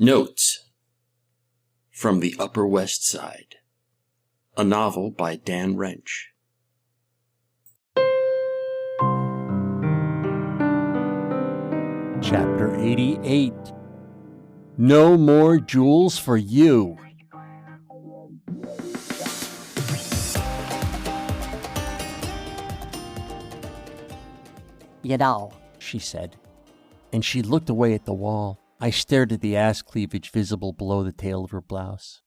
Notes from the Upper West Side, a novel by Dan Wrench. Chapter 88. No more jewels for you. You know, She said, and she looked away at the wall. I stared at the ass cleavage visible below the tail of her blouse.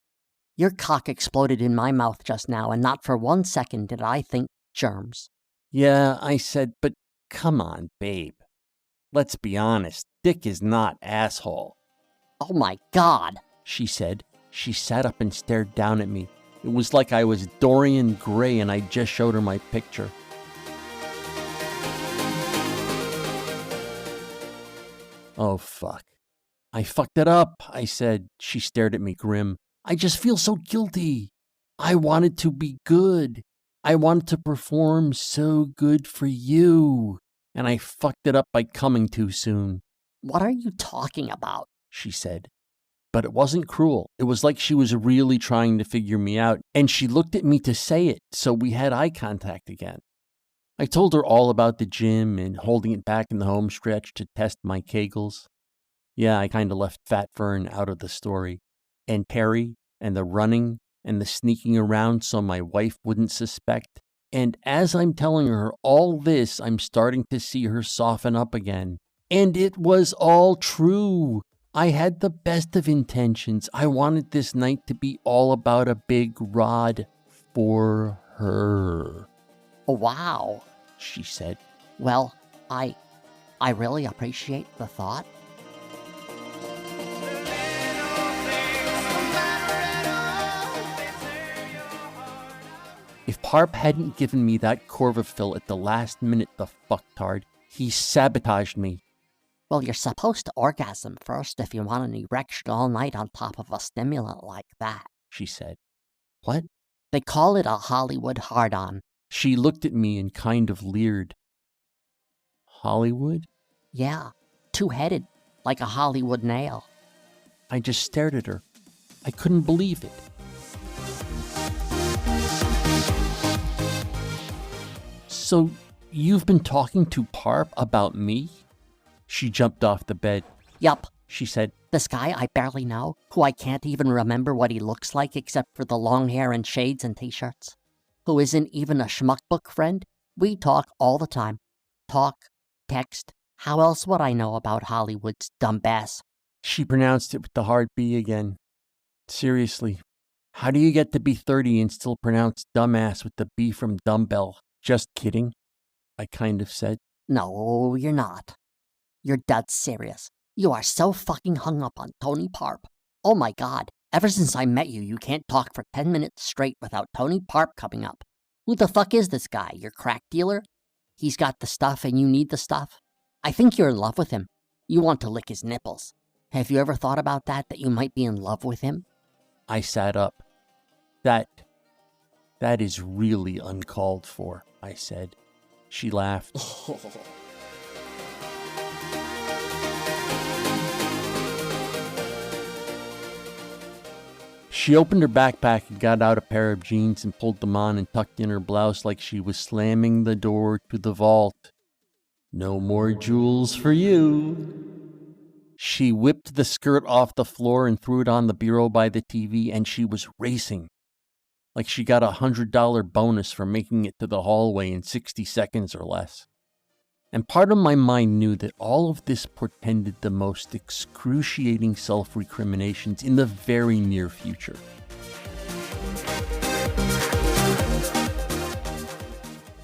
your cock exploded in my mouth just now, and not for 1 second did I think germs. Yeah, I said, but come on, babe. Let's be honest, dick is not asshole. Oh my God! She said. She sat up and stared down at me. It was like I was Dorian Gray and I just showed her my picture. Oh, fuck. I fucked it up, I said. She stared at me grim. I just feel so guilty. I wanted to be good. I wanted to perform so good for you. And I fucked it up by coming too soon. What are you talking about? She said. But it wasn't cruel. It was like she was really trying to figure me out. And she looked at me to say it, so we had eye contact again. I told her all about the gym and holding it back in the home stretch to test my kegels. Yeah, I kind of left Fat Fern out of the story. And Terry, and the running, and the sneaking around so my wife wouldn't suspect. And as I'm telling her all this, I'm starting to see her soften up again. And it was all true. I had the best of intentions. I wanted this night to be all about a big rod for her. Oh, wow. She said. Well, I really appreciate the thought. If Parp hadn't given me that Corvafil at the last minute, the fucktard, he sabotaged me. Well, you're supposed to orgasm first if you want an erection all night on top of a stimulant like that, She said. What? They call it a Hollywood hard-on. She looked at me and kind of leered. Hollywood? Yeah, two-headed, like a Hollywood nail. I just stared at her. I couldn't believe it. So, you've been talking to Parp about me? She jumped off the bed. Yup, She said, this guy I barely know, who I can't even remember what he looks like except for the long hair and shades and t-shirts, who isn't even a schmuckbook friend. We talk all the time. Talk, text. How else would I know about Hollywood's dumbass? She pronounced it with the hard B again. Seriously, how do you get to be 30 and still pronounce dumbass with the B from dumbbell? Just kidding, I kind of said. No, you're not. You're dead serious. You are so fucking hung up on Tony Parp. Oh my God, ever since I met you, you can't talk for 10 minutes straight without Tony Parp coming up. Who the fuck is this guy? Your crack dealer? He's got the stuff and you need the stuff? I think you're in love with him. You want to lick his nipples. Have you ever thought about that you might be in love with him? I sat up. That is really uncalled for, I said. She laughed. She opened her backpack and got out a pair of jeans and pulled them on and tucked in her blouse like she was slamming the door to the vault. No more jewels for you. She whipped the skirt off the floor and threw it on the bureau by the TV, and she was racing. Like she got $100 bonus for making it to the hallway in 60 seconds or less. And part of my mind knew that all of this portended the most excruciating self-recriminations in the very near future.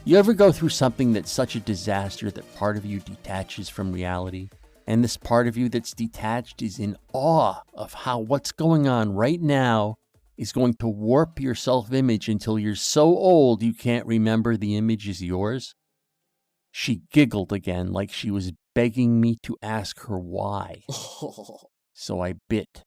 You ever go through something that's such a disaster that part of you detaches from reality? And this part of you that's detached is in awe of how what's going on right now is going to warp your self-image until you're so old you can't remember the image is yours? She giggled again like she was begging me to ask her why. So I bit.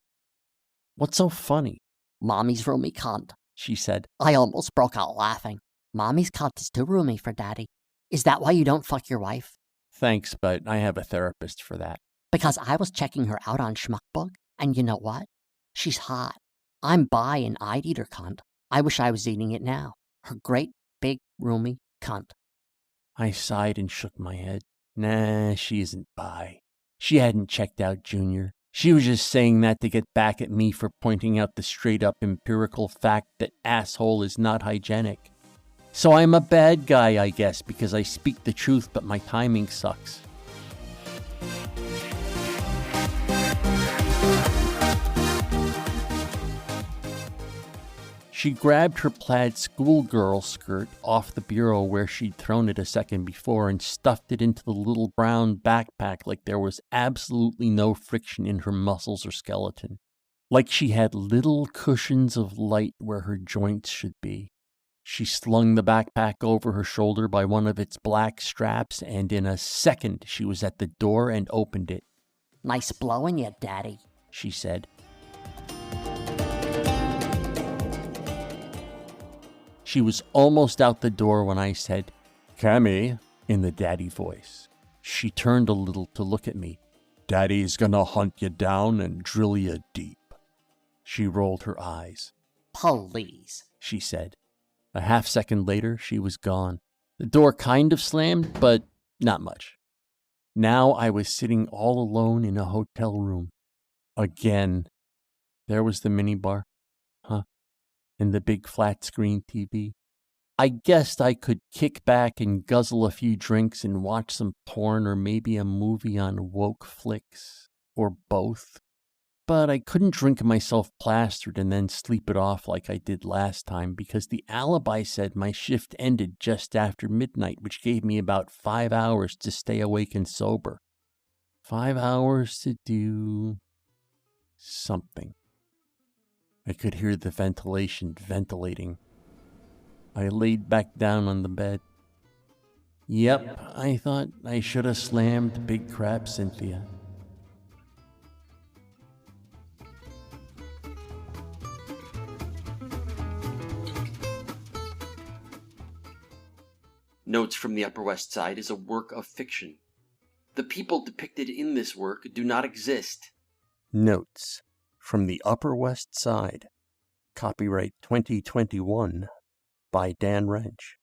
What's so funny? Mommy's roomy cunt, She said. I almost broke out laughing. Mommy's cunt is too roomy for Daddy. Is that why you don't fuck your wife? Thanks, but I have a therapist for that. Because I was checking her out on Schmuckbook, And you know what? She's hot. I'm bi and I'd eat her cunt. I wish I was eating it now. Her great, big, roomy cunt. I sighed and shook my head. Nah, she isn't bi. She hadn't checked out Junior. She was just saying that to get back at me for pointing out the straight-up empirical fact that asshole is not hygienic. So I'm a bad guy, I guess, because I speak the truth, but my timing sucks. She grabbed her plaid schoolgirl skirt off the bureau where she'd thrown it a second before and stuffed it into the little brown backpack like there was absolutely no friction in her muscles or skeleton. Like she had little cushions of light where her joints should be. She slung the backpack over her shoulder by one of its black straps, and in a second she was at the door and opened it. Nice blowing you, Daddy, she said. She was almost out the door when I said, "Cammy," in the daddy voice. She turned a little to look at me. "Daddy's gonna hunt you down and drill you deep." She rolled her eyes. Please, she said. A half second later, she was gone. The door kind of slammed, but not much. Now I was sitting all alone in a hotel room. Again. There was the minibar. And the big flat screen TV. I guessed I could kick back and guzzle a few drinks and watch some porn or maybe a movie on woke flicks, or both. But I couldn't drink myself plastered and then sleep it off like I did last time because the alibi said my shift ended just after midnight, which gave me about 5 hours to stay awake and sober. 5 hours to do something. I could hear the ventilation ventilating. I laid back down on the bed. Yep, I thought I should have slammed Big Crab Cynthia. Notes from the Upper West Side is a work of fiction. The people depicted in this work do not exist. Notes from the Upper West Side. Copyright 2021 by Dan Wrench.